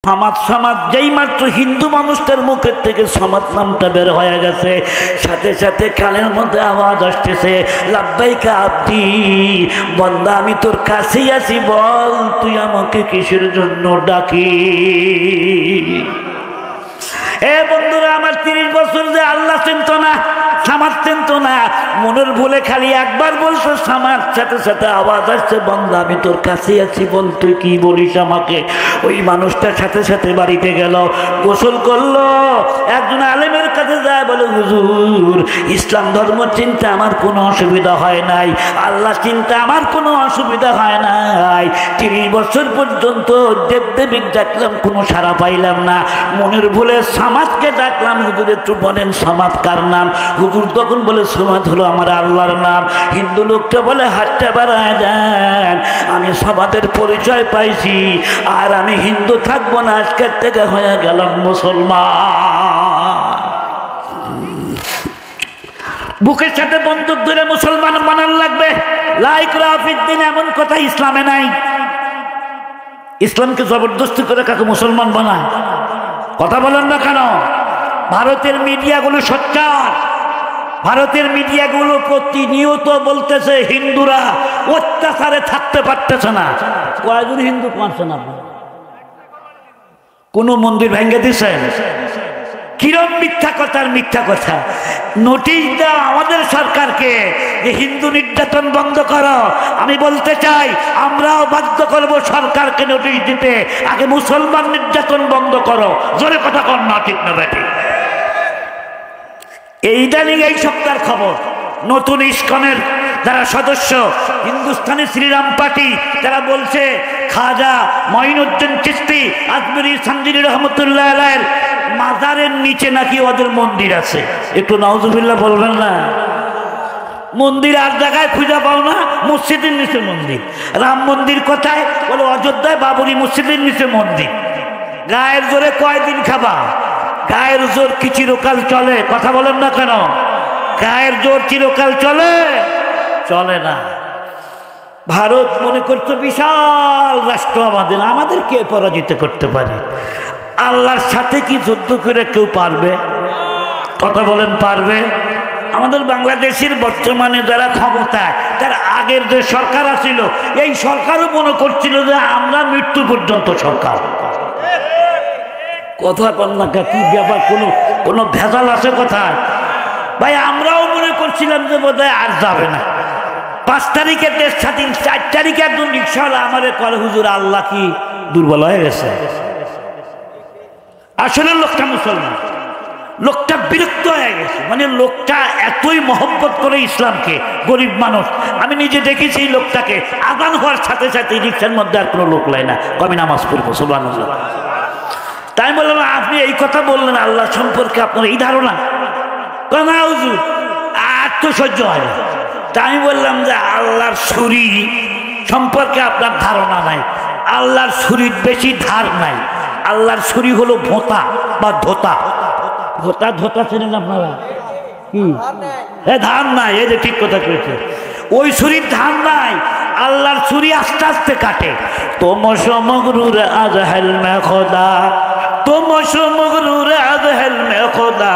সমাজ সমাজ যেই মাত্র হিন্দু মানুষটার মুখের থেকে সমাজ নামটা বের হয়ে গেছে, সাথে সাথে কানের মধ্যে আওয়াজ আসতেছে, লাব্বাইকা আব্দি, বান্দা আমি তোর কাছেই আছি, বল তুই আমাকে কিসের জন্য ডাকি। এ বন্ধুরা আমার, 30 বছর যে আল্লাহ চিনত না, সামাজ চিনত না, মনের ভুলে খালি একবার বলছো সামাজ, সাথে সাথে আওয়াজ আসছে, বান্দা আমি তোর কাছে আছি, বল তুই কি বলিস আমাকে। ওই মানুষটার সাথে সাথে বাড়িতে গেল, গোসল করলো, একজন আলেমের কাছে যায়, বলে হুজুর ইসলাম ধর্ম চিনতে আমার কোনো অসুবিধা হয় নাই, আল্লাহ চিনতে আমার কোনো অসুবিধা হয় নাই, 30 বছর পর্যন্ত দেবদেবীক ডাকলাম, কোনো সাড়া পাইলাম না, মনের ভুলে সমাজকে ডাকলাম, হুজুর একটু বলেন সমাজ কার নাম। হুজুর তখন বলে সমাজ হলো আমার আল্লাহর নাম। হিন্দু লোকটা বলে হাতটা বাড়ায় দেন, আমি সমাজের পরিচয় পাইছি, আর আমি হিন্দু থাকবো না, আজকের থেকে হয়ে গেলাম মুসলমান। বুকের সাথে বন্দুক ধরে মুসলমান বানান লাগবে, লা ইকরাহা ফিদ্দীন, এমন কথা ইসলামে নাই। ইসলামকে জবরদস্তি করে কাকে মুসলমান বানায়? কথা বলেন না কেন? ভারতের মিডিয়াগুলো সোচ্চার, ভারতের মিডিয়াগুলো প্রতিনিয়ত বলতেছে হিন্দুরা অত্যাচারে থাকতে পারতেছে না। কয়জন হিন্দু পারছেন আপনারা? কোন মন্দির ভেঙে দিচ্ছেন? কিরম মিথ্যা কথার মিথ্যা কথা। নোটিশ দাও আমাদের সরকারকে যে হিন্দু নির্যাতন বন্ধ করো। আমি বলতে চাই আমরাও বাধ্য করব সরকারকে নোটিশ দিতে, আগে মুসলমান নির্যাতন বন্ধ করো। জোরে কথা কর না, ঠিক না বেঠিক? এইদানিং এই সপ্তাহের খবর, নতুন ইস্কনের যারা সদস্য, হিন্দুস্তানি শ্রীরাম পার্টি, যারা বলছে খাজা মঈনুদ্দিন চিশতি আজমিরি সানজিরি রহমতুল্লাহ আলাইহির মাজারের নিচে নাকি ওদের মন্দির আছে। একটু নাউজুবিল্লাহ বলবেন না? মন্দির আর জায়গায় খুঁজে পাও না, মসজিদের নিচে মন্দির। রাম মন্দির কোথায়? বলে অযোধ্যায় বাবরি মসজিদের নিচে মন্দির। গায়ের জোরে কয়দিন খাবা? গায়ের জোর কি চিরকাল চলে? কথা বলেন না কেন? গায়ের জোর চিরকাল চলে? চলে না। ভারত মনে করতো বিশাল রাষ্ট্র, আমাদের কে পরাজিত করতে পারে? আল্লাহর সাথে কি যুদ্ধ করে কেউ পারবে? কথা বলেন, পারবে? আমাদের বাংলাদেশের বর্তমানে যারা ক্ষমতায়, তার আগের যে সরকার আছিল, এই সরকারও মনে করছিল যে আমরা মৃত্যু পর্যন্ত সরকার। কথা কন না, কি ব্যাপার? কোনো ভেজাল আছে কোথায় ভাই? আমরাও মনে করছিলাম যে বোধহয় আর যাবে না। 5 তারিখে দেশ স্বাধীন, 4 তারিখে একজন রিক্সাওয়ালা আমাদের করে, হুজুর আল্লাহ কি দুর্বল হয়ে গেছে? আসলে লোকটা মুসলমান, লোকটা বিরক্ত হয়ে গেছে, মানে লোকটা এতই মহব্বত করে ইসলামকে, গরিব মানুষ। আমি নিজে দেখেছি লোকটাকে, আযান হওয়ার সাথে সাথে রিক্সার মধ্যে আর কোনো লোক লাই না, কবি নামাজ পড়বো, সুবহানাল্লাহ। তাই বললাম আপনি এই কথা বললেন আল্লাহ সম্পর্কে আপনার এই ধারণা? না হুজুর, আর তো সহ্য হয় না। তাই আমি বললাম যে আল্লাহর ছুরি সম্পর্কে আপনার ধারণা নাই। আল্লাহর ছুরির বেশি ধার নাই। আল্লাহর ছুরি হলো ভোঁতা বা ধোতা। ভোতা ধোতা চেনেন আপনারা? কি ধার নাই? এই যে ঠিক কথা করেছে, ওই ছুরির ধার নাই। আল্লাহর ছুরি আস্তে আস্তে কাটে। তোম সমগ্রুর আজহাল মে খোদা, তোম সমগ্রুর আজহাল মে খোদা,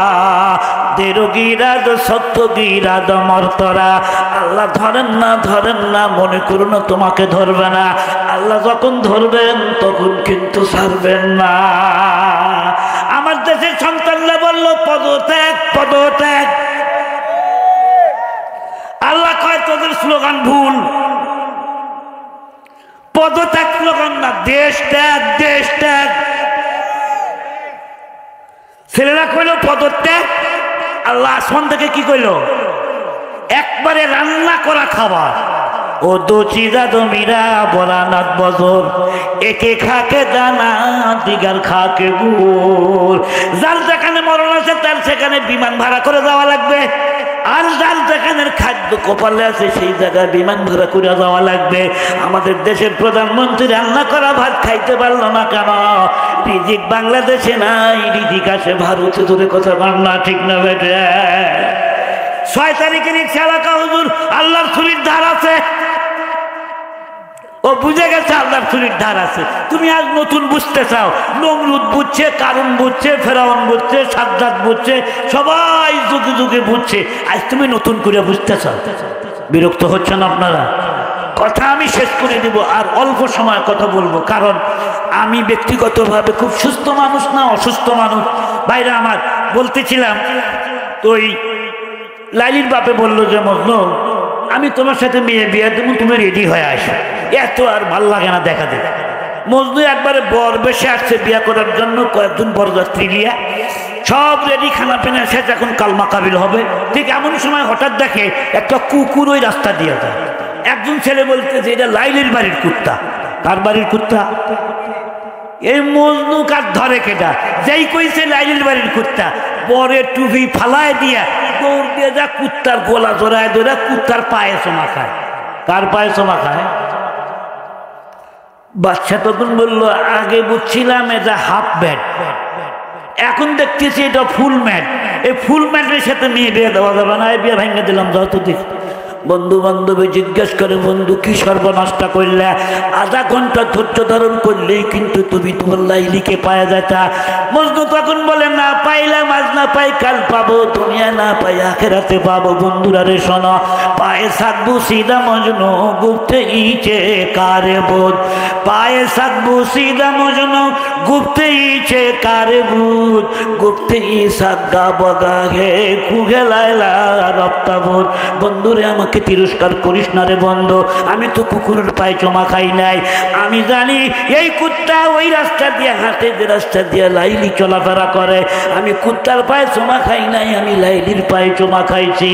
দেরো গিরাদ সত্য গিরাদ মর্তরা। আল্লাহ ধরেন না, ধরেন না, মনে করুন না তোমাকে ধরবে না। আল্লাহ যখন ধরবেন তখন কিন্তু ছাড়বেন না। আমার দেশের সন্তানরা বলল পদত্যাগ, পদত্যাগ। আল্লাহ কয় তোদের স্লোগান ভুল। পদত্যাগ স্লোগান না, দেশ ত্যাগ, দেশ ত্যাগ। ছেলেরা কইল পদত্যাগ, আল্লাহ আসমান থেকে কি কইল? একবারে রান্না করা খাবার। ও দো চিজা দো মিরা বলানাত বজর, একে খাকে দানা দিগার খাকে গুড়। যার যেখানে মরণ আছে তার সেখানে বিমান ভাড়া করে যাওয়া লাগবে, আর যার যেখানের খাদ্য কপালে আছে সেই জায়গায় বিমান ভাড়া করে যাওয়া লাগবে। আমাদের দেশের প্রধানমন্ত্রী রান্না করা ভাত খাইতে পারলো না কেন? রিজিক বাংলাদেশে নাই, রিজিক আসে ভারতে। ধরে কথা বল না, ঠিক না বেটে? 6 তারিখে রিক্সা এলাকা হুজুর আল্লাহর ছুরির ধার আছে। ও বুঝে গেছে আল্লাহর চুরির ধার আছে। তুমি আজ নতুন বুঝতে চাও, নমরুদ বুঝছে, কারুন বুঝছে, ফেরাউন বুঝছে, সাদ্দাত বুঝছে, সবাই যুগে যুগে বুঝছে, আজ তুমি নতুন করে বুঝতে চাও। বিরক্ত হচ্ছেন আপনারা? কথা আমি শেষ করে দিব, আর অল্প সময় কথা বলবো, কারণ আমি ব্যক্তিগতভাবে খুব সুস্থ মানুষ না, অসুস্থ মানুষ। ভাইরা আমার, বলতেছিলাম তো ওই লাইলির বাপে বললো যে মজনু, আমি তোমার সাথে মেয়ে বিয়ে দেবো, তুমি রেডি হয়ে আসো। এত আর ভাল লাগে না দেখা দেখে। মজনু একবারে বর বেশে আসছে বিয়ে করার জন্য, কয়েকজন বরযাত্রী নিয়ে সব রেডি, খানা পিনা শেষ, এখন কালমা কাবিল হবে। ঠিক এমন সময় হঠাৎ দেখে একটা কুকুর ওই রাস্তা দিয়ে যায়। একজন ছেলে বলতে যে এটা লাইলির বাড়ির কুত্তা। কার বাড়ির কুত্তা? এই মজনু কার ধরে কেটা, যেই কইছে লাইলির বাড়ির কুত্তা, বরে টুপি ফালায় দিয়া দৌড় দিয়ে যা কুত্তার গোলা জোড়ায় ধরে কুত্তার পায়ে চমা খায়। কার পায়ে চমা খায়? বাচ্চা তখন বললো, আগে বুঝছিলাম এটা হাফ ব্যাট, এখন দেখতেছি এটা ফুল ম্যাট। এই ফুল ম্যাটের সাথে মেয়ে বিয়ে দেওয়া যাবে না, এই বিয়ে ভেঙে দিলাম, যত দিক। বন্ধু বান্ধবী জিজ্ঞেস করে, বন্ধু কি সর্বনাশটা করলে? আধা ঘন্টা ধৈর্য ধারণ করলেই কিন্তু তুমি তোমার লাইলিকে পাওয়া যেতা। মজনু তখন বলে, না পাইলাম আজ, না পাই কাল পাবো, দুনিয়া না পাই আখেরাতে পাবো। বন্ধুরা রে শোনো, পায়ে সাকবু সিদা মজনু, গুপ্তে ইচে কারে বোধ। পায়ে সাকবু সিদা মজনু, গুপ্তে ইচে কারে বোধ। গুপ্তে ই সাগা বগা হে কুঘে লাইলা রপ্তা বোধ। বন্ধুরে আমাকে তিরস্কার করিস না রে বন্ধু, আমি তো কুকুরের পায়ে চমা খাই নাই। আমি জানি এই কুত্তা ওই রাস্তা দিয়ে হাঁটে, যে রাস্তা দিয়ে লাইলি চলাফেরা করে। আমি কুত্তার পায়ে চমা খাই নাই, আমি লাইলির পায়ে চমা খাইছি।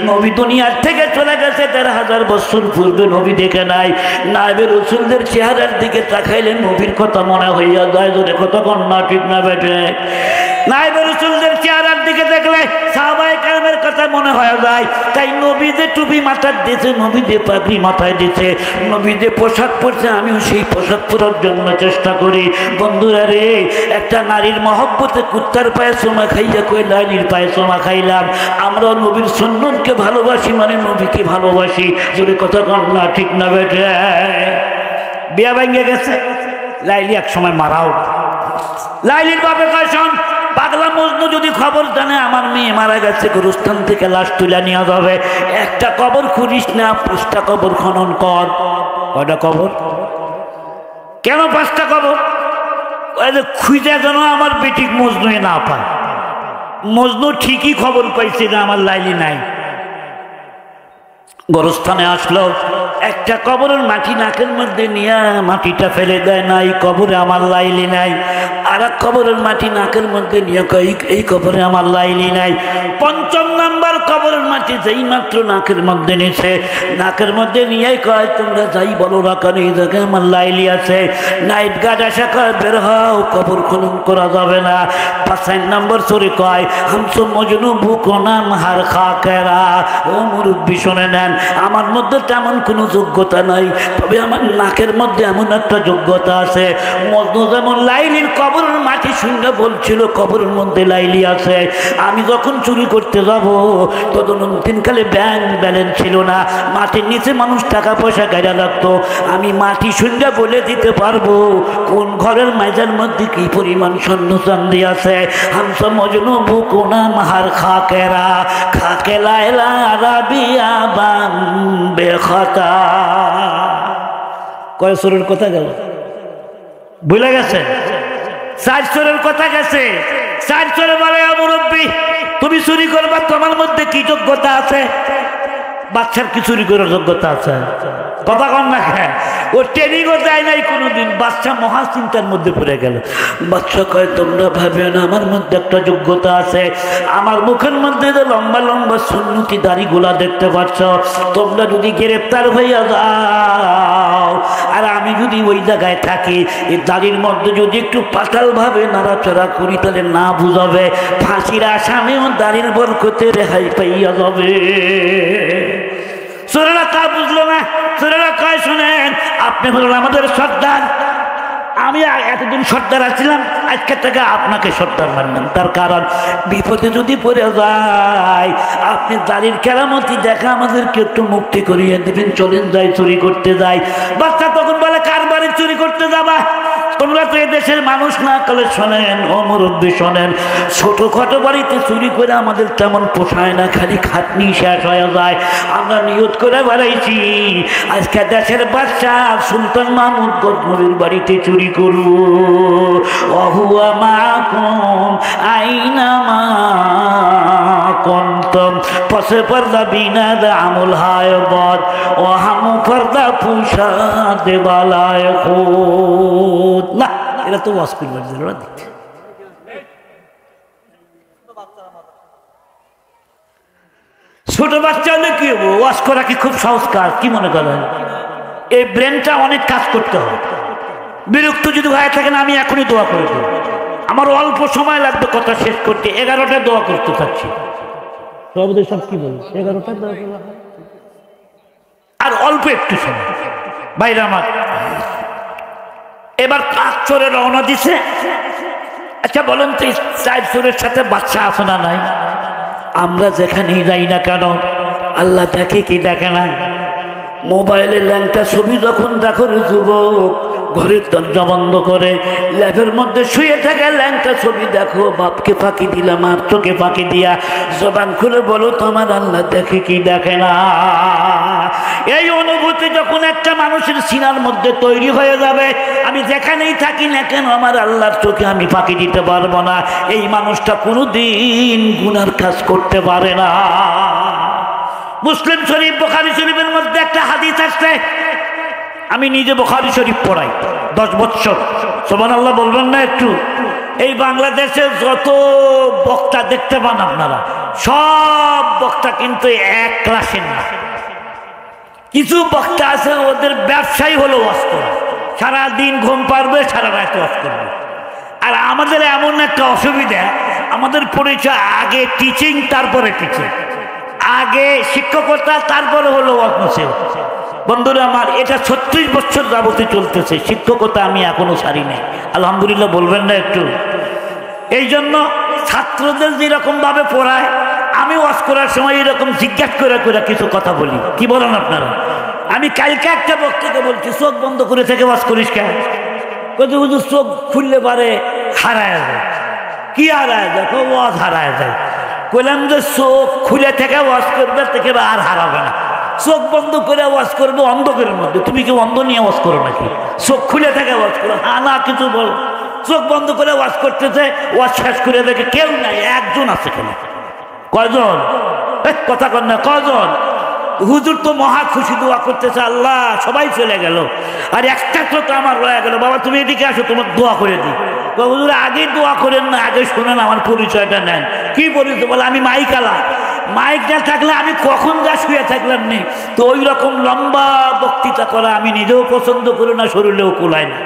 নবী দুনিয়ার থেকে চলে গেছে ১৩,০০০ বছর পূর্বে, নবী দেখে নাই। নায়েবে রাসূলদের চেহারার দিকে তাকাইলে নবীর কথা মনে হইয়া যায়। জোরে কথা কন না, ঠিক না বেটে? নায়েবে রাসূলদের চেহারার দিকে দেখলে সাহাবায়ে কেরামের কথা মনে হয়ে যায়। তাই নবী যে টুপি মাথায় দিয়েছে, নবী যে পাগড়ি মাথায় দিয়েছে, নবী যে পোশাক পরছে, আমিও সেই পোশাক পরার জন্য চেষ্টা করি। বন্ধুরা রে, একটা নারীর মহব্বতে কুত্তার পায়ে চুমা খাইয়া কই লাইলির পায়ে চুমা খাইলাম। আমরা নবীর সুন্নতকে ভালোবাসি, মানে নবীকে ভালোবাসি। যদি কথা কন না, ঠিক না বেটে? বিয়া ভেঙে গেছে, লাইলি এক সময় মারাও। লাইলির বাপে কয়, শোন পাগলা মজনু যদি খবর জানে আমার মেয়ে মারা গেছে, গুরুস্থান থেকে লাশ তুলে নিয়ে যাবে, একটা কবর খুঁড়িস না, 5টা কবর খনন কর। কয়টা কবর? কেন 5টা কবর? খুঁজে যেন আমার বেটি মজনু না পায়। মজনু ঠিকই খবর পাইছে যে আমার লাইলি নাই। গোরস্থানে আসলো, একটা কবরের মাটি নাকের মধ্যে নিয়ে মাটিটা ফেলে দেয়, না এই কবরে আমার লাইলি নাই। আর এক কবরের মাটি নাকের মধ্যে নিয়ে কয়, এই কবরে আমার লাইলি নাই। ৫ম নাম্বার কবরের মাটি যেই মাত্র নাকের মধ্যে নিছে, নাকের মধ্যে নিয়ে কয়, তোমরা যাই বলো না কেন, এই জায়গায় আমার লাইলি আছে। নাইট গার্ড আসা কয়, বের হও, কবর খনন করা যাবে না। ৫ নম্বর সরে কয়, হামসো মজনু বুকনাম হার খাকেরা। ও মুরব্বী শুনে নেন, আমার মধ্যে তেমন কোনো যোগ্যতা নাই, তবে আমার নাকের মধ্যে এমন একটা যোগ্যতা আছে। মজনু যেমন লাইলির কবরের মাটি শুনে বলছিল কবরের মধ্যে লাইলি আছে, আমি যখন চুরি করতে যাব তদনকালে ব্যাংক ব্যালেন্স ছিল না, মাটির নিচে মানুষ টাকা পয়সা গাড়া লাগতো। আমি মাটি শুনে বলে দিতে পারবো কোন ঘরের মাইজার মধ্যে কি পরিমাণ স্বর্ণ চাঁদি আছে। হামসা মজনু বুকনা মাহার খাকেরা, খাকে লাইলা রাবিয়া বাম বেখতা। কয় সুরের কথা গেল? ভুলে গেছে? 4 সুরের কথা গেছে। 4 সুরে বলে, মুরব্বী তুমি চুরি করবা, তোমার মধ্যে কি যোগ্যতা আছে? বাচ্চার কি চুরি করার যোগ্যতা আছে? কথা কন না খায়, ও ট্রেনিংও দেয় নাই কোনোদিন। বাচ্চা মহা চিন্তার মধ্যে পড়ে গেল। বাচ্চা কয়, তোমরা ভাবে না আমার মধ্যে একটা যোগ্যতা আছে। আমার মুখের মধ্যে যে লম্বা লম্বা সুন্নতি দাড়িগুলা দেখতে পাচ্ছ, তোমরা যদি গ্রেপ্তার হইয়া যাও আর আমি যদি ওই জায়গায় থাকি, এই দাড়ির মধ্যে যদি একটু পাতাল ভাবে নাড়াচড়া করি, তাহলে না বুঝাবে ফাঁসির আসামিও দাড়ির বরকতে রেহাই পাইয়া যাবে। ছোটরা তা বুঝলো না। ছোটরা কয়, শোনেন, আপনি হলেন আমাদের সর্দার, আমি এতদিন সর্দার আছিলাম, আজকে থেকে আপনাকে সর্দার মানলাম। তার কারণ বিপদে যদি পড়ে যায় আপনি দাড়ির কেরামতি দেখা আমাদেরকে একটু মুক্তি করিয়ে দেবেন, চলেন যাই চুরি করতে যাই। বাচ্চা তখন বলে কার বাড়ি চুরি করতে যাবা? তোমরা তো এদেশের মানুষ না, কালে শোনেন ও মুরব্বী শোনেন, ছোটখাটো বাড়িতে চুরি করে আমাদের তেমন পোষায় না, খালি খাটনি শেষ হয়ে যায়। আমরা নিয়ত করে বেড়াইছি আজকে দেশের বাচ্চা সুলতান মাহমুদ গজনবীর বাড়িতে চুরি করব। ওহুয়া মাকুম আইনা মা কুনতুম পসে পর্দা বিনাদ আমুল হায় বদ ও হামু পর্দা পুষা দেবালায় খুদ। না, এটা তো ওয়াজ করবার জন্য দিচ্ছে। ছোট বাচ্চা হলে কি হবো? ওয়াজ করা কি খুব সহজ কাজ? কি মনে করেন? এই ব্রেনটা অনেক কাজ করতে হবে। বিরক্ত যদি হয়ে থাকেন আমি এখনই দোয়া করে দেব। আমার অল্প সময় লাগবে কথা শেষ করতে, 11টায় দোয়া করতে থাকছি। সবাই সব কি বলি 11টায় দোয়া করা আর অল্প একটু সময়। বাইরে আমার এবার 5 চোরে রওনা দিছে। আচ্ছা বলেন তো 4 চোরের সাথে বাচ্চা আছে না নাই? আমরা যেখানেই যাই না কেন আল্লাহ দেখে কি দেখে না? মোবাইলে ল্যাংটা ছবি যখন দেখো যুবক, ঘরের দরজা বন্ধ করে ল্যাবের মধ্যে শুয়ে থাকে ল্যাংটা ছবি দেখো, বাপকে ফাঁকি দিলাম মার তোকে ফাঁকি দিয়া জবান খুলে বলো তোমার আল্লাহ দেখে কি দেখে না? এই অনুভূতি যখন একটা মানুষের সিনার মধ্যে তৈরি হয়ে যাবে, আমি যেখানেই থাকি না কেন আমার আল্লাহর চোখে আমি ফাঁকি দিতে পারবো না, এই মানুষটা কোনোদিন গুনার কাজ করতে পারে না। মুসলিম শরীফ বুখারী শরীফের মধ্যে একটা হাদিস আসছে। আমি নিজে বুখারী শরীফ পড়াই 10 বছর। সুবহানাল্লাহ বলবেন না একটু? এই বাংলাদেশে যত বক্তা দেখতে পান আপনারা, সব বক্তা কিন্তু এক ক্লাসের না। কিছু বক্তা আছে ওদের ব্যবসায়ী হলো ওয়াজ করা, সারাদিন ঘুম পারবে, সারা রাত ওয়াজ করবে। আর আমাদের এমন একটা অসুবিধা, আমাদের পরিচয় আগে টিচিং তারপরে টিচিং, আগে শিক্ষকতা তারপরে হলো ওয়াজ নসিহত। বন্ধুরা আমার, এটা 36 বছর যাবতীয় চলতেছে শিক্ষকতা, আমি এখনো ছাড়ি নাই। আলহামদুলিল্লাহ বলবেন না একটু? এই জন্য ছাত্রদের যেরকম ভাবে পড়ায়, আমি ওয়াজ করার সময় এরকম জিজ্ঞাসা করে করে কিছু কথা বলি। কি বলেন আপনারা? আমি কালকে একটা বক্তাকে বলছি চোখ বন্ধ করে থেকে ওয়াজ করিস কেন? কত হুজুর চোখ খুললে পারে হারায় যায়। কি হারায় যায়? ওয়াজ হারায় যায়। বললাম যে চোখ খুলে থেকে ওয়াজ করবে থেকে আর হারাবে না, চোখ বন্ধ করে ওয়াজ করবে অন্ধকারের মধ্যে। তুমি কি অন্ধ নিয়ে ওয়াজ করো নাকি? চোখ খুলে থেকে ওয়াজ করো। হ্যাঁ না কিছু বল। চোখ বন্ধ করে ওয়াজ করতেছে, ওয়াজ শেষ করে দেখে কেউ নাই, একজন আছে। কেন? কয়জন? কথা কর না, কয়জন? হুজুর তো মহা খুশি, দোয়া করতেছে আল্লাহ সবাই চলে গেল, আর একটা চোখ আমার রয়ে গেল। বাবা তুমি এদিকে আসো, তোমার দোয়া করে দিই। হুজুর আগে দোয়া করেন না, আগে শুনেন আমার পরিচয়টা নেন। কি পরিচয়? বলে আমি মাইকালা। মাইক না থাকলে আমি কখন যা শুয়ে থাকলাম নেই। তো ওই রকম লম্বা বক্তৃতা করা আমি নিজেও পছন্দ করি না, শরীরেও কুলায় না।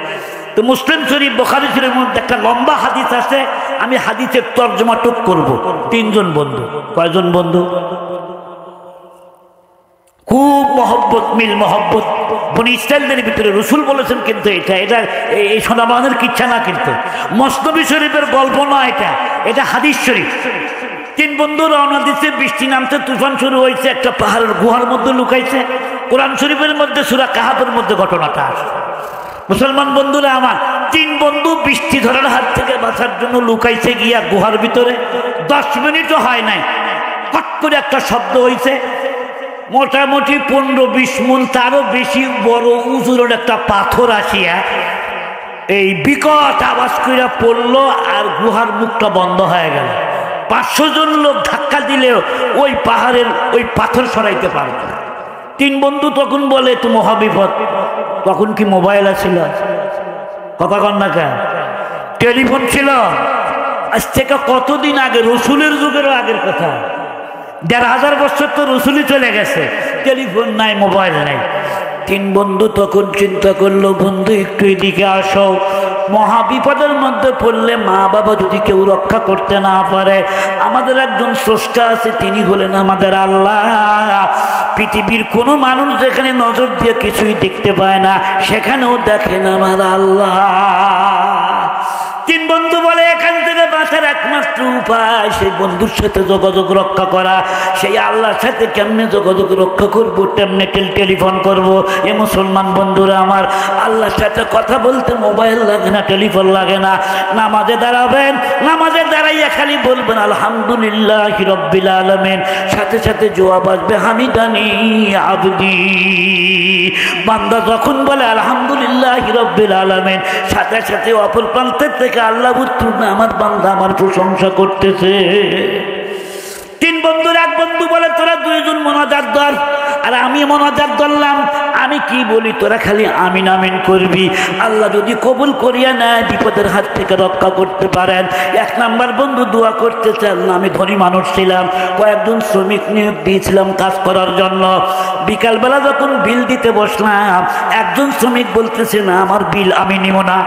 তো মুসলিম শরীফ বুখারী শরীফের মধ্যে একটা লম্বা হাদিস আছে, আমি হাদিসের তর্জমা টুক করব। 3 জন বন্ধু। কয়জন বন্ধু? খুব মহব্বত, মিল মহব্বত বনি ইসরাইলদের ভিতরে রসুল বলেছেন। কিন্তু এটা এই সোনাবাহানের কিচ্ছা না, কিন্তু মসনবী শরীফের গল্প না, এটা হাদিস শরীফ। 3 বন্ধু রওনা দিচ্ছে, বৃষ্টি নামছে, তুফান শুরু হয়েছে, একটা পাহাড়ের গুহার মধ্যে লুকাইছে। কোরআন শরীফের মধ্যে সূরা কাহাফের মধ্যে ঘটনাটা আসে। মুসলমান বন্ধুরা আমার, 3 বন্ধু বৃষ্টি ধরার হাত থেকে বাঁচার জন্য লুকাইছে গিয়া গুহার ভিতরে। 10 মিনিটও হয় নাই, হট করে একটা শব্দ হয়েছে। মোটামুটি 15-20 মণ তারও বেশি বড় উজুরের একটা পাথর আসিয়া এই বিকট আওয়াজ কইরা পড়লো, আর গুহার মুখটা বন্ধ হয়ে গেল। 500 জন লোক ধাক্কা দিলেও ওই পাহাড়ের ওই পাথর সরাইতে পারবে না। 3 বন্ধু তখন বলে তো মহাবিপদ। তখন কি মোবাইল আছিল? কথা কন না কেন? টেলিফোন ছিল? আজ থেকে কতদিন আগে, রসুলের যুগেরও আগের কথা। 1500 বছর তো রসুলই চলে গেছে, টেলিফোন নাই, মোবাইল নাই। 3 বন্ধু তখন চিন্তা করলো, বন্ধু একটু এদিকে আসো। মহা বিপদের মধ্যে পড়লে মা বাবা যদি কেউ রক্ষা করতে না পারে, আমাদের একজন স্রষ্টা আছে, তিনি হলেন আমাদের আল্লাহ। পৃথিবীর কোনো মানুষ যেখানে নজর দিয়ে কিছুই দেখতে পায় না, সেখানেও দেখেন আমার আল্লাহ। তিন বন্ধু বলে এখান থেকে বাঁচার একমাত্র উপায় সেই বন্ধুর সাথে যোগাযোগ রক্ষা করা। সেই আল্লাহর সাথে কেমনে যোগাযোগ রক্ষা করবো, তেমনি টেলিফোন করব। এ মুসলমান বন্ধুরা আমার, আল্লাহর সাথে কথা বলতে মোবাইল লাগে না, টেলিফোন লাগে না। নামাজে দাঁড়াবেন, নামাজে দাঁড়াইয়া খালি বলবেন আলহামদুলিল্লাহি রাব্বিল আলামিন, সাথে সাথে জবাব আসবে হামিদানি আবদি। বান্দা যখন বলে আলহামদুলিল্লাহি রাব্বিল আলামিন, সাথে সাথে অপর প্রান্তের থেকে আল্লাহ উত্তর না, আমার বান্দা আমার প্রশংসা করতেছে। তিন বন্ধুর এক বন্ধু বলে তোরা দুইজন মোনাজাত ধর, আর আমি মোনাজাত ধরলাম। আমি কি বলি, তোরা খালি আমিন আমিন করবি। আল্লাহ যদি কবুল করিয়া নেয়, বিপদের হাত থেকে রক্ষা করতে পারেন। এক নাম্বার বন্ধু দোয়া করতে চান, আমি ধনী মানুষ ছিলাম, কয়েকজন শ্রমিক নিয়োগ দিয়েছিলাম কাজ করার জন্য। বিকালবেলা যখন বিল দিতে বসলাম, একজন শ্রমিক বলতেছে না আমার বিল আমি নিব না।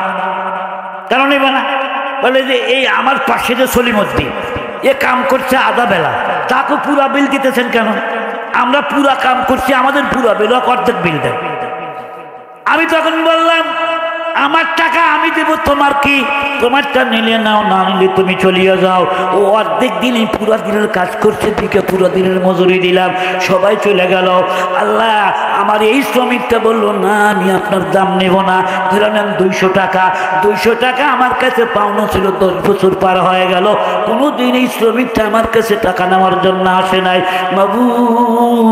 কেন নেবে না? বলে যে এই আমার পাশে যে সলিমুদ্দিন, এ কাম করছে আধা বেলা, তাকে পুরা বিল দিতেছেন কেন? আমরা পুরা কাম করছি, আমাদের পুরা বিল, অর্ধেক বিল দেন। আমি তখন বললাম আমার টাকা আমি দেবো, তোমার কি? তোমারটা নিলে নাও, না নিলে তুমি চলিয়ে যাও। ও অর্ধেক দিনই পুরা দিনের কাজ করছে, দিকে পুরা দিনের মজুরি দিলাম, সবাই চলে গেল। আল্লাহ আমার এই শ্রমিকটা বললো না আমি আপনার দাম নেব না, ধরে নেন 200 টাকা। 200 টাকা আমার কাছে পাওনা ছিল, 10 বছর পার হয়ে গেল, কোনোদিন এই শ্রমিকটা আমার কাছে টাকা নেওয়ার জন্য আসে নাই। মাবুদ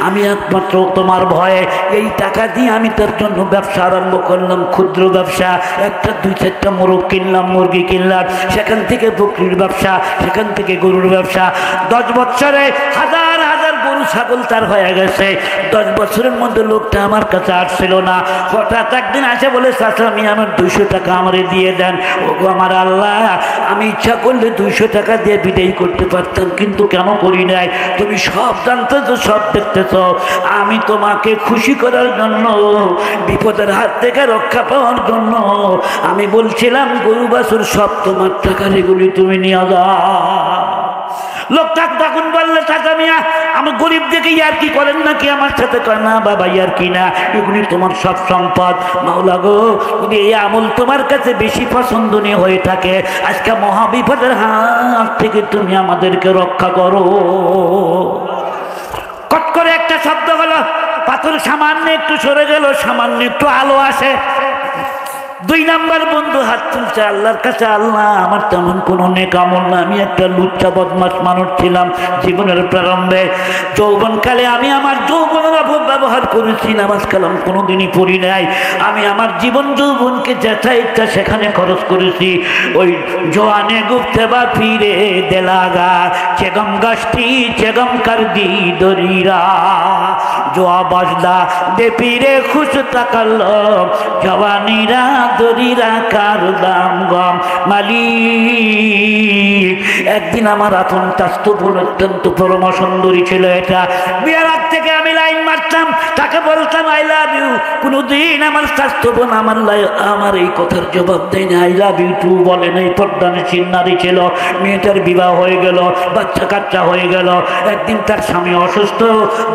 আমি একমাত্র তোমার ভয়ে এই টাকা দিয়ে আমি তার জন্য ব্যবসা আরম্ভ করলাম, ক্ষুদ্র ব্যবসা। একটা 2-4টা মোরগ কিনলাম, মুরগি কিনলাম, সেখান থেকে বকরির ব্যবসা, সেখান থেকে গরুর ব্যবসা। 10 বছরে হাজার হাজার গরু ছাগল তার হয়ে গেছে। 10 বছরের মধ্যে লোকটা আমার কাছে আসছিল না। হঠাৎ একদিন আসে বলে চাচা আমি আমার 200 টাকা আমারে দিয়ে দেন। ওগো আমার আল্লাহ, আমি ইচ্ছা করলে 200 টাকা দিয়ে বিদায় করতে পারতাম, কিন্তু কেন করি নাই? তুমি সব জানতেছো, সব দেখতেছো। আমি তোমাকে খুশি করার জন্য, বিপদের হাত থেকে রক্ষা পাওয়ার জন্য আমি বলছিলাম গরু বাছুর সব তোমার টাকা, এগুলি তুমি নিয়ে যাও। লোকটা তখন বললে চাচা মিয়া আমি গরিব দেখে ইয়ার কি করেন নাকি আমার সাথে? কয় না বাবা ইয়ার কি না, এগুলি তোমার সব সম্পদ। মাওলা গো, যদি এই আমল তোমার কাছে বেশি পছন্দনীয় হয়ে থাকে, আজকে মহাবিপদের হাত থেকে তুমি আমাদেরকে রক্ষা করো। কট করে একটা শব্দ হলো, পাথর সামান্য একটু সরে গেল, সামান্য একটু আলো আসে। 2 নাম্বার বন্ধু হাত তুলছে আল্লাহর কাছে, আল্লাহ আমার তেমন কোনো নেক আমল না, আমি একটা লুচ্চা বদমাশ মানুষ ছিলাম জীবনের প্রারম্ভে। যৌবনকালে আমি আমার যৌবনের অপব্যবহার করেছি, নামাজ কালাম কোনোদিনই পড়ি নাই। আমি আমার জীবন যৌবনকে যেটা ইচ্ছা সেখানে খরচ করেছি। ওই জোয়ানে গুপ্তে বা ফিরে দেলাগা চেগম গাছটি চেগম কার দি দরিরা জোয়া বাজদা দে পিরে খুশ তাকাল জওয়ানিরা দরিরা কার দাম গম মালিক। একদিন আমার আপন স্বাস্থ্যপূর্ণ অত্যন্ত পরম সুন্দরী ছিল, এটা বিয়ার আগ থেকে আমি লাইন মারতাম, তাকে বলতাম আই লাভ ইউ। কোনোদিন আমার স্বাস্থ্যপূর্ণ আমার এই কথার জবাব দেয় না, আই লাভ ইউ টু বলে নাই। পর্দানশীল নারী ছিল, মেয়েটার বিবাহ হয়ে গেল, বাচ্চা কাচ্চা হয়ে গেল। একদিন তার স্বামী অসুস্থ,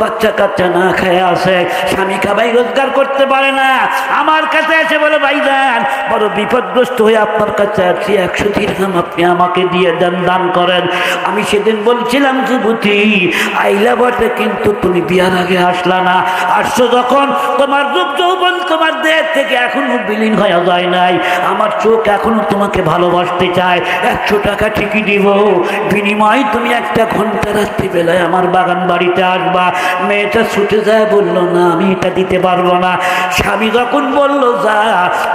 বাচ্চা কাচ্চা না খেয়ে আসে, স্বামী কামাই রোজগার করতে পারে না, আমার কাছে এসে বলে ভাইজান বড় বিপদগ্রস্ত হয়ে আপনার কাছে আসছি, 100 দিরহাম আপনি আমাকে দিয়ে দেন, দান করেন। আমি সেদিন বলছিলাম যুবতী আইলা বটে, কিন্তু তুমি বিয়ার আগে আসলা না। আসছো যখন তোমার রূপ যৌবন তোমার দেহ থেকে এখনো বিলীন হয়ে যায় নাই, আমার চোখ এখনো তোমাকে ভালোবাসতে চায়। 100 টাকা ঠিকই দিব, বিনিময় তুমি 1 ঘন্টা রাত্রিবেলায় আমার বাগান বাড়িতে আসবা। মেয়েটা ছুটে যায়, বললো না আমি এটা দিতে পারবো না। স্বামী যখন বললো যা,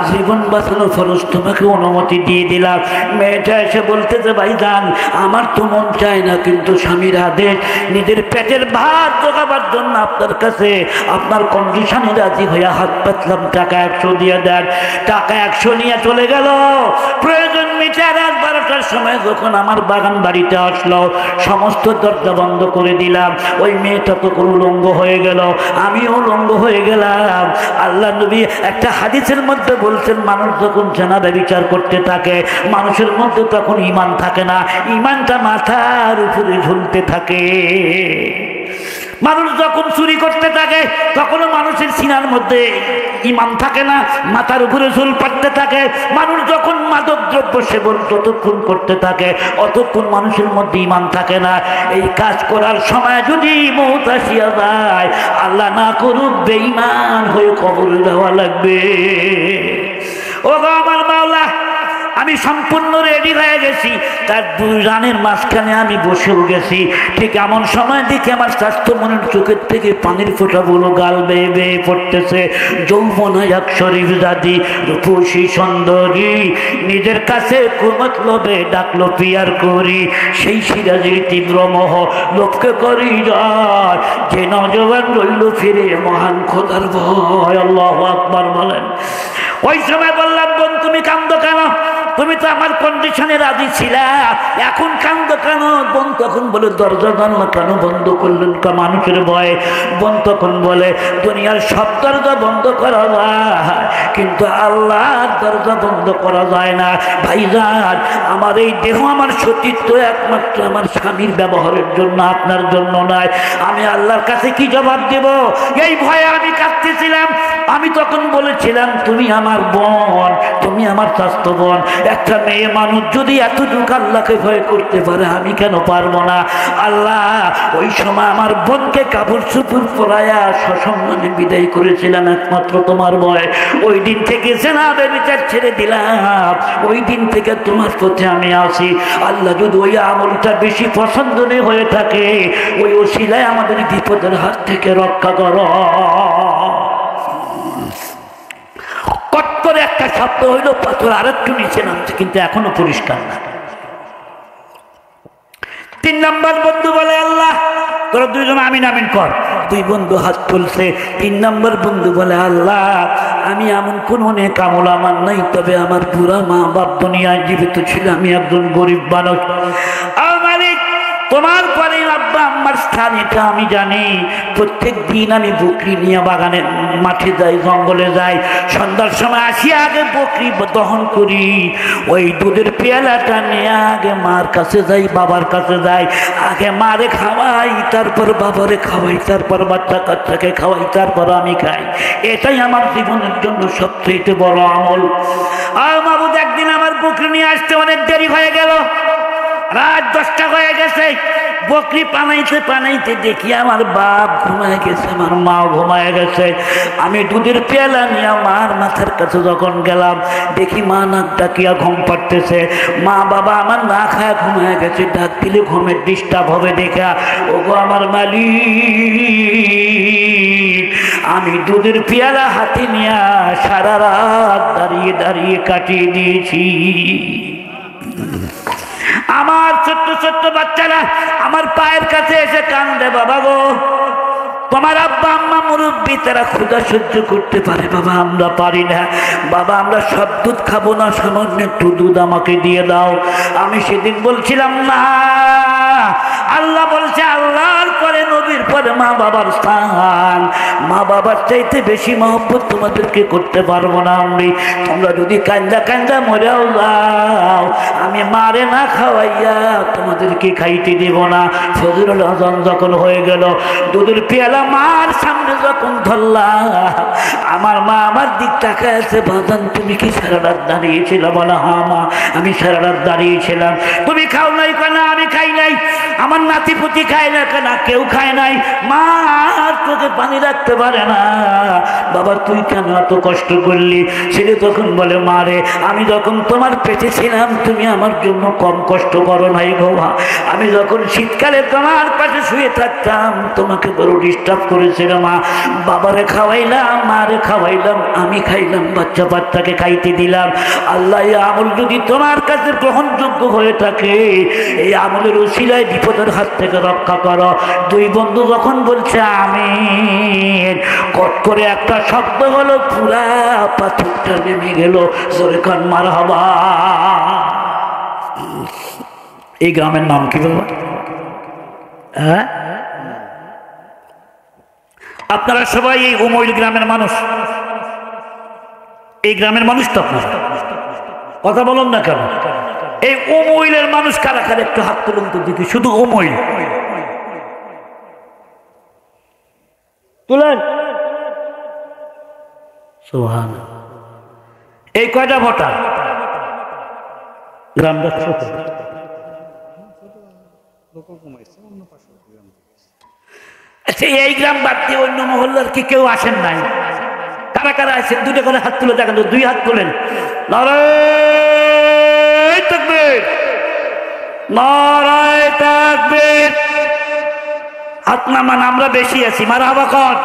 জীবন বাঁচানো ফরজ, তোমাকে অনুমতি দিয়ে দিলাম। মেয়েটা এসে বলতেছে ভাইজান আমার তো মন চায় না, কিন্তু স্বামীর আদেশ, নিজের পেটের ভাত জোগাবার জন্য আপনার কাছে আপনার কন্ডিশনে রাজি হইয়া হাত পাতলাম, টাকা 100 দিয়ে দেন। টাকা 100 নিয়ে চলে গেল। প্রয়োজন মিটে রাত 12টার সময় যখন আমার বাগান বাড়িতে আসলো, সমস্ত দরজা বন্ধ করে দিলাম। ওই মেয়েটা তখন উলঙ্গ হয়ে গেল, আমিও উলঙ্গ হয়ে গেলাম। আল্লাহ নবী একটা হাদিসের মধ্যে বলছেন, মানুষ যখন জেনা ব্যভিচার করতে থাকে, মানুষের মধ্যে তখন ঈমান থাকে না, ঈমানটা মাথার উপরে ঝুলতে থাকে। মানুষ যখন চুরি করতে থাকে, তখনও মানুষের সিনার মধ্যে ঈমান থাকে না, মাথার উপরে ঝুল পাড়তে থাকে। মানুষ যখন মাদক দ্রব্য সেবন যতক্ষণ করতে থাকে, অতক্ষণ মানুষের মধ্যে ঈমান থাকে না। এই কাজ করার সময় যদি মউত আসিয়া যায়, আল্লাহ না করুক, বেঈমান হয়ে কবরে দেওয়া লাগবে। ও গো আমার মাওলা, আমি সম্পূর্ণ রেডি হয়ে গেছি, তার দুই রানের মাঝখানে আমি বসেও গেছি। ঠিক এমন সময় দেখে আমার স্বাস্থ্য মনের চোখের থেকে পানির ফোঁটাগুলো গাল বেয়ে বেয়ে পড়তেছে। যৌবনা এক শরীফ দাদি রূপসী সুন্দরী, নিজের কাছে কুমত লোভে ডাকলো পিয়ার করি। সেই সিরাজের তীব্র মোহ লোককে করি যায়, যে নজওয়ান রইল ফিরে মহান খোদার ভয়। আল্লাহু আকবার বলেন। ওই সময় বললাম, বোন তুমি কান্দো কেন? তুমি তো আমার কন্ডিশনে রাজি ছিলা, এখন কান্দো কেন? বোন তখন বলে, দরজা জানলা কেন বন্ধ করলেন? মানুষের ভয়ে। বোন তখন বলে, দুনিয়ার সব দরজা বন্ধ করা যায়, কিন্তু আল্লাহর দরজা বন্ধ করা যায় না। ভাইজান, আমার এই দেহ, আমার সতীত্ব একমাত্র আমার স্বামীর ব্যবহারের জন্য, আপনার জন্য নয়। আমি আল্লাহর কাছে কি জবাব দেব? এই ভয়ে আমি কাঁদতেছিলাম। আমি তখন বলেছিলাম, তুমি আমার বোন, তুমি আমার স্বাস্থ্য বোন। একটা মেয়ে মানুষ যদি এতটুকু আল্লাহকে ভয় করতে পারে, আমি কেন পারবো না? আল্লাহ ওই সময় আমার বোনকে কাপড় চোপড় পরাইয়া সসম্মানে বিদায় করেছিলাম একমাত্র তোমার ভয়। ওই দিন থেকে জেনা ব্যভিচার ছেড়ে দিলাম, ওই দিন থেকে তোমার প্রতি আমি আসি। আল্লাহ যদি ওই আমলটা বেশি পছন্দনীয় হয়ে থাকে, ওই ওসিলায় আমাদের বিপদের হাত থেকে রক্ষা করো। কট করে একটা শব্দ হইল, পাথর আরেকটু নিচে নামছে, কিন্তু এখনো পরিষ্কার না। 3 নম্বর বন্ধু বলে, আল্লাহ তোরা দুইজন আমিন আমিন কর। 2 বন্ধু হাত তুলছে। 3 নম্বর বন্ধু বলে, আল্লাহ আমি এমন কোন নেক আমল আমার নাই, তবে আমার বুড়া মা বাপ দুনিয়ায় জীবিত ছিল, আমি একজন গরিব মানুষ। তোমার পরে আব্বা আম্মার স্থান এটা আমি জানি। প্রত্যেক দিন আমি বকরি নিয়ে বাগানে মাঠে যাই, জঙ্গলে যাই। সন্ধ্যার সময় আসি, আগে বকরি দহন করি। ওই দুধের পেয়ালাটা নিয়ে আগে মার কাছে যাই, বাবার কাছে যাই। আগে মারে খাওয়াই, তারপর বাবারে খাওয়াই, তারপর বাচ্চা কাচ্চাকে খাওয়াই, তারপর আমি খাই। এটাই আমার জীবনের জন্য সবচেয়ে বড় আমল। আর মাবুদ, একদিন আমার বকরি নিয়ে আসতে অনেক দেরি হয়ে গেল, রাত 10টা হয়ে গেছে। বকরি পানাইতে পানাইতে দেখি আমার বাপ ঘুমায় গেছে, আমার মাও ঘুমায় গেছে। আমি দুধের পেয়ালা নিয়ে মার মাথার কাছে যখন গেলাম, দেখি মা নাক ডাকিয়া ঘুম পাড়তেছে। মা বাবা আমার না খায় ঘুমায় গেছে, ডাক দিলে ঘুমের ডিস্টার্ব হবে দেখা। ওগো আমার মালিক, আমি দুধের পেয়ালা হাতে নিয়ে সারা রাত দাঁড়িয়ে দাঁড়িয়ে কাটিয়ে দিয়েছি। আমার ছোট্ট ছোট্ট বাচ্চারা আমার পায়ের কাছে এসে কান্দে, বাবা গো তোমার আব্বা আম্মা মুরব্বী, তারা ক্ষুধা সহ্য করতে পারে, বাবা আমরা পারি না। বাবা আমরা সব দুধ খাবো না, সামান্য একটু দুধ আমাকে দিয়ে দাও। আমি সেদিন বলছিলাম না, আল্লাহ বলছে আল্লাহর পরে নবীর পরে মা বাবার স্থান। মা বাবার চাইতে বেশি মহব্বত তোমাদেরকে করতে পারবো না আমি। তোমরা যদি কান্দা কান্দা মরেও যাও, আমি মারে না খাওয়াইয়া তোমাদেরকে খাইতে দেব না। ফজরের আযান যখন হয়ে গেল, দুধের পেয়ালা মার সামনে যখন ধরলাম, আমার মা আমার দিক তাকায় আছে, বাজান তুমি কি সারা রাত দাঁড়িয়েছিল? বলা হ্যাঁ মা, আমি সারা রাত দাঁড়িয়েছিলাম। তুমি খাও নাই কেন? আমি খাই নাই। আমার নাতিপুতি খায় না কেন? কেউ খায় নাই। মা তোকে পানি রাখতে পারে না। বাবা তুই কেন এত কষ্ট করলি? ছেলে তখন বলে, মা রে, আমি যখন তোমার পেটে ছিলাম তুমি আমার জন্য কম কষ্ট করো নাই গো মা। আমি যখন শীতকালে তোমার পাশে শুয়ে থাকতাম, তোমাকে বড় ডিস্টার্ব করেছিল মা। বাবারে খাওয়াইলাম, মারে খাওয়াইলাম, আমি খাইলাম, বাচ্চা বাচ্চাকে খাইতে দিলাম। আল্লাহ এই আমল যদি তোমার কাছে গ্রহণযোগ্য হয়ে থাকে, এই আমলের উসিলায় বিপদের হাত থেকে রক্ষা করো। 2 বন্ধু যখন বলছে আমিন, কট করে একটা শব্দ হলো, পুরা পাথরটা নেমে গেল। জোরে কান মারহাবা। এই গ্রামের নাম কি বাবা? হ্যাঁ, আপনারা সবাই এই উমৈল গ্রামের মানুষ, এই গ্রামের মানুষ তো আপনারা, কথা বলুন না কেন? এই উমৈলের মানুষ কারা কারা একটু হাত তুলুন তো দেখি, শুধু উমৈল তুলেন। সুবহানাল্লাহ। এই কয়টা ভোটার গ্রামটা ছোট, আচ্ছা এই গ্রাম বাদ দিয়ে অন্য মহল্লার কি কেউ আসেন নাই? কারা কারা আছেন দুটো করে হাত তুলে দেখেন তো, দুই হাত তোলেন। নারায়ে তাকবীর, নারায়ে তাকবীর। হাত নামান, আমরা বেশি আছি, মারহাবা কর।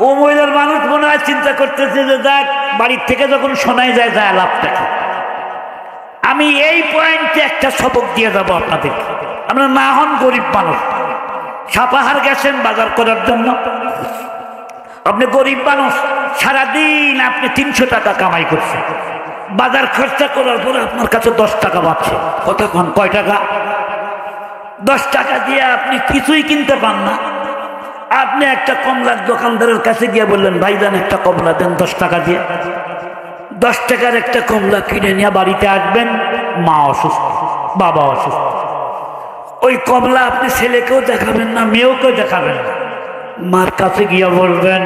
ও মহিলার মানুষ মনে হয় চিন্তা করতেছে যে যাক বাড়ির থেকে যখন শোনাই যায় যায় লাভটা কি। আমি এই পয়েন্টে একটা সবক দিয়ে যাবো আপনাদের। আমরা না হন গরিব মানুষ, সাপাহার গেছেন বাজার করার জন্য, আপনি গরিব মানুষ, সারাদিন আপনি 300 টাকা কামাই করছেন, বাজার খরচা করার পরে আপনার কাছে 10 টাকা বাঁচছে। কতক্ষণ কয় টাকা? 10 টাকা দিয়ে আপনি কিছুই কিনতে পান না। আপনি একটা কমলার দোকানদারের কাছে গিয়ে বললেন ভাইজান একটা কমলা দেন 10 টাকা দিয়ে। 10 টাকার একটা কমলা কিনে নিয়ে বাড়িতে আসবেন, মা অসুস্থ, বাবা অসুস্থ। ওই কমলা আপনি ছেলেকেও দেখাবেন না, মেয়েকেও দেখাবেন না। মার কাছে গিয়ে বলবেন,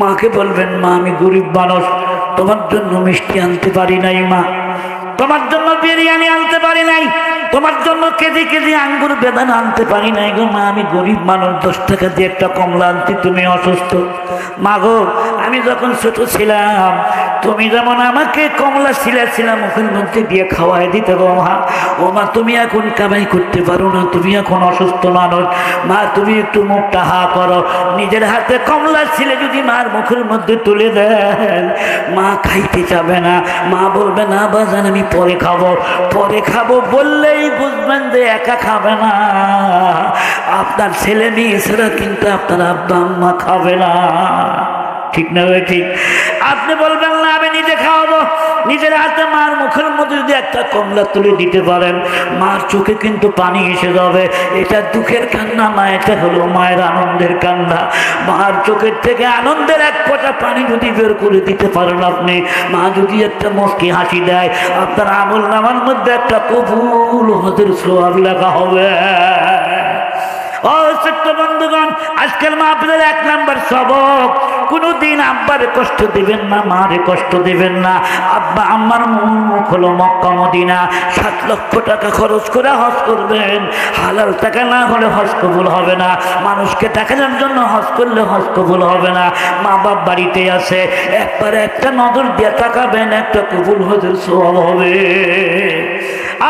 মাকে বলবেন মা আমি গরিব মানুষ, তোমার জন্য মিষ্টি আনতে পারি নাই মা, তোমার জন্য বিরিয়ানি আনতে পারি নাই, তোমার জন্য কেজি কেজি আঙ্গুর বেদানা আনতে পারি নাই গো মা, আমি গরিব মানুষ, 10 টাকা দিয়ে একটা কমলা আনতে, তুমি অসুস্থ। মা গো আমি যখন ছোট ছিলাম তুমি যেমন আমাকে কমলা ছিলাম মুখের মধ্যে দিয়ে খাওয়াই দিতে গো মা। ও মা তুমি এখন কামাই করতে পারো না, তুমি এখন অসুস্থ মানুষ, মা তুমি একটু মুখটা হা করো। নিজের হাতে কমলা ছিলে যদি মার মুখের মধ্যে তুলে দেন, মা খাইতে যাবে না, মা বলবে না বাজান আমি পরে খাবো, পরে খাবো বললেই বুঝবেন যে একা খাবে না, আপনার ছেলে মেয়ে ছাড়া কিন্তু আপনার আব্বা আম্মা খাবে না। ঠিক না ভাই? ঠিক। আপনি বলবেন না আমি নিজে খাওয়াবো, নিজের হাতে মার মুখের মধ্যে যদি একটা কমলা তুলে দিতে পারেন, মার চোখে কিন্তু পানি এসে যাবে। এটা দুঃখের কান্না না, এটা হলো মায়ের আনন্দের কান্না। মার চোখের থেকে আনন্দের এক ফোঁটা পানি যদি বের করে দিতে পারেন আপনি, মা যদি একটা মুস্কি হাসি দেয়, আপনার আমল নামার মধ্যে একটা কবুল হজের সওয়াব লেখা হবে। ও ছোট্ট বন্ধুগণ, আজকের মাহফিলের 1 নাম্বার সবক, কোনদিন আব্বারে কষ্ট দিবেন না, মারে কষ্ট দিবেন না। আব্বা আম্মার মুখ হলো মক্কা মদিনা, 7 লক্ষ টাকা খরচ করে হজ করবেন, হালাল টাকা না হলে হজ কবুল হবে না। মানুষকে দেখানোর জন্য হজ করলে হজ কবুল হবে না। মা বাপ বাড়িতে আছে, একবারে একটা নজর দিয়ে তাকাবেন, একটা কবুল হজের সওয়াব হবে।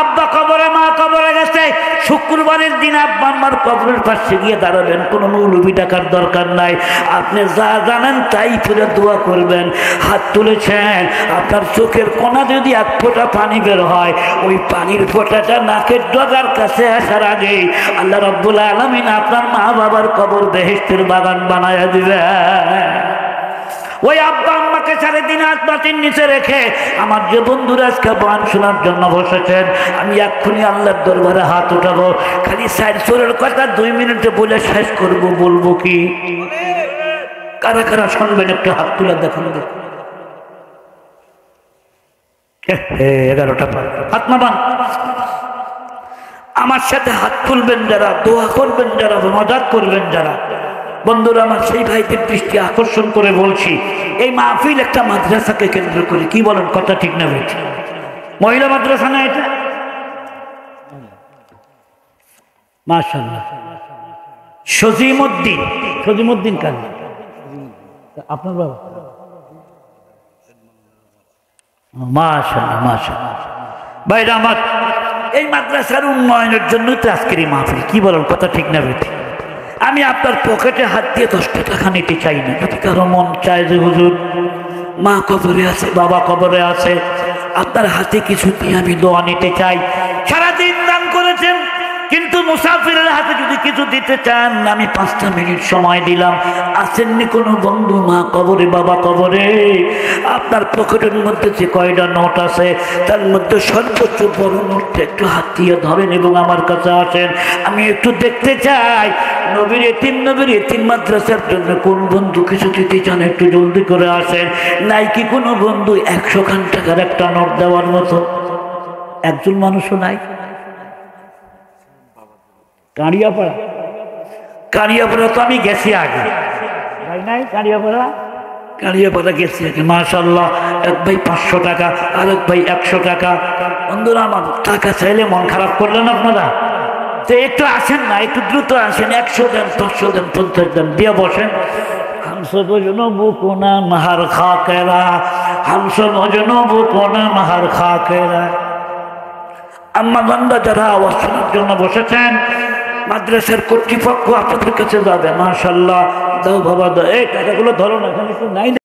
আব্বা কবরে, মা কবরে গেছে, শুক্রবারের দিন আব্বা আম্মার কবরের পাশে গিয়ে দাঁড়াবেন, কোনো মৌলবি টাকার দরকার নাই, আপনি যা জানেন তাই তুলে দোয়া করবেন। হাত তুলেছেন, আপনার চোখের কোনা যদি 1 ফোঁটা পানি বের হয়, ওই পানির ফোঁটাটা নাকের ডগার কাছে আসার আগেই আল্লাহ রাব্বুল আলামিন আপনার মা বাবার কবর বেহেশতের বাগান বানায়া দিবে। ওই আব্বা আম্মাকে 3.5 হাত মাটির নিচে রেখে আমার যে বন্ধুরা আজকে বয়ান শোনার জন্য বসেছেন, আমি এক্ষুনি আল্লাহর দরবারে হাত উঠাবো, খালি 4 চোরের কথা 2 মিনিটে বলে শেষ করব। বলবো কি? কারা কারা শুনবেন একটু হাত তুলে দেখুন। 11টা হাত নামান। আমার সাথে হাত তুলবেন যারা, দোয়া করবেন যারা, মজাক করবেন যারা, বন্ধুরা আমার, সেই ভাইদের দৃষ্টি আকর্ষণ করে বলছি, এই মাহফিল একটা মাদ্রাসাকে কেন্দ্র করে। কি বলেন, কথা ঠিক না ভাই? মহিলা মাদ্রাসা না এটা? মাশাআল্লাহ। সজিমউদ্দিন, সজিমউদ্দিন কার? আপনার বাবা? মাশাআল্লাহ মাশাআল্লাহ। ভাইরা আমার, এই মাদ্রাসার উন্নয়নের জন্য তো আজকের এই মাহফিল। কি বলেন, কথা ঠিক না ভাই? আমি আপনার পকেটে হাত দিয়ে 10 টাকা নিতে চাই না। যদি কারো মন চায় যে হুজুর মা কবরে আছে, বাবা কবরে আছে, আপনার হাতে কিছু দিয়ে আমি দোয়া নিতে চাই। সারাদিন দান করেছেন, কিন্তু মুসাফিরের হাতে যদি কিছু দিতে চান, আমি 5টা মিনিট সময় দিলাম। আসেননি কোনো বন্ধু, মা কবরে, বাবা কবরে, আপনার পকেটের মধ্যে যে কয়টা নোট আছে তার মধ্যে সর্বোচ্চ বড় নোটটা একটু হাত দিয়ে ধরেন এবং আমার কাছে আসেন। আমি একটু দেখতে চাই নবীর এতিম মাদ্রাসার জন্য কোন বন্ধু কিছু দিতে চান, একটু জলদি করে আসেন। নাই কি কোনো বন্ধু 100 খান টাকার একটা নোট দেওয়ার মতো? একজন মানুষও নাই। কাড়িয়াপাড়া তো আমি গেছি আগে, নাই কাড়িয়াপাড়া গেছি আগে। মাশাআল্লাহ, এক ভাই 500 টাকা, আরেক ভাই 100 টাকা। বন্ধুরা আমার, টাকা চাইলে মন খারাপ করলেন আপনারা? তো একটু আসেন না, একটু দ্রুত আসেন। 100 দেন, 500 দেন, 50 দেন, দিয়ে বসেন। हमसे बजनों को ना महर खा केरा, हमसे बजनों को ना महर खा केरा। আম্মা বান্দা যারা আওয়াজ শোনার জন্য বসেছেন, মাদ্রাসার কর্তৃপক্ষ আপনাদের কাছে যাবে। মাশাআল্লাহ, দাও বাবা দাও, এই টাকাগুলো ধরো না, এখানে নাই।